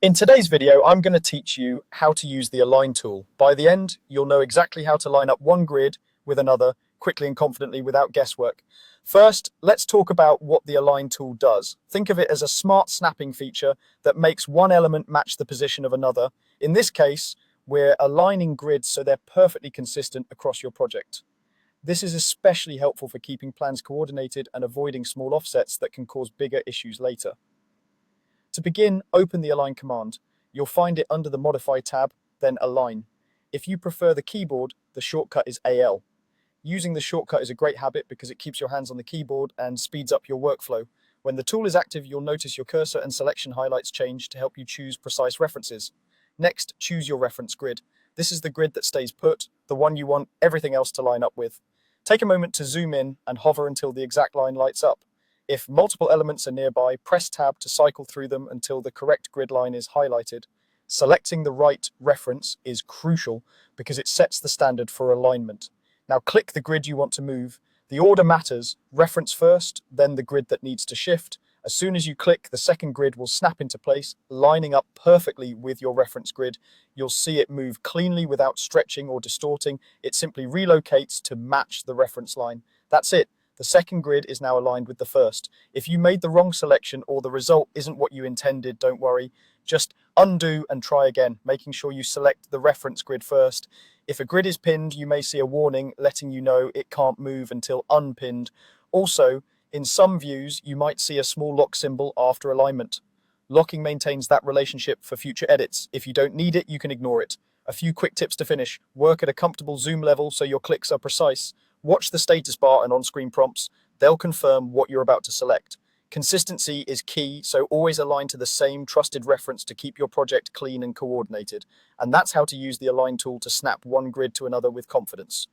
In today's video, I'm going to teach you how to use the Align tool. By the end, you'll know exactly how to line up one grid with another quickly and confidently without guesswork. First, let's talk about what the Align tool does. Think of it as a smart snapping feature that makes one element match the position of another. In this case, we're aligning grids so they're perfectly consistent across your project. This is especially helpful for keeping plans coordinated and avoiding small offsets that can cause bigger issues later. To begin, open the Align command. You'll find it under the Modify tab, then Align. If you prefer the keyboard, the shortcut is AL. Using the shortcut is a great habit because it keeps your hands on the keyboard and speeds up your workflow. When the tool is active, you'll notice your cursor and selection highlights change to help you choose precise references. Next, choose your reference grid. This is the grid that stays put, the one you want everything else to line up with. Take a moment to zoom in and hover until the exact line lights up. If multiple elements are nearby, press Tab to cycle through them until the correct grid line is highlighted. Selecting the right reference is crucial because it sets the standard for alignment. Now click the grid you want to move. The order matters. Reference first, then the grid that needs to shift. As soon as you click, the second grid will snap into place, lining up perfectly with your reference grid. You'll see it move cleanly without stretching or distorting. It simply relocates to match the reference line. That's it. The second grid is now aligned with the first. If you made the wrong selection or the result isn't what you intended, don't worry. Just undo and try again, making sure you select the reference grid first. If a grid is pinned, you may see a warning letting you know it can't move until unpinned. Also, in some views, you might see a small lock symbol after alignment. Locking maintains that relationship for future edits. If you don't need it, you can ignore it. A few quick tips to finish. Work at a comfortable zoom level so your clicks are precise. Watch the status bar and on-screen prompts. They'll confirm what you're about to select. Consistency is key, so always align to the same trusted reference to keep your project clean and coordinated. And that's how to use the Align tool to snap one grid to another with confidence.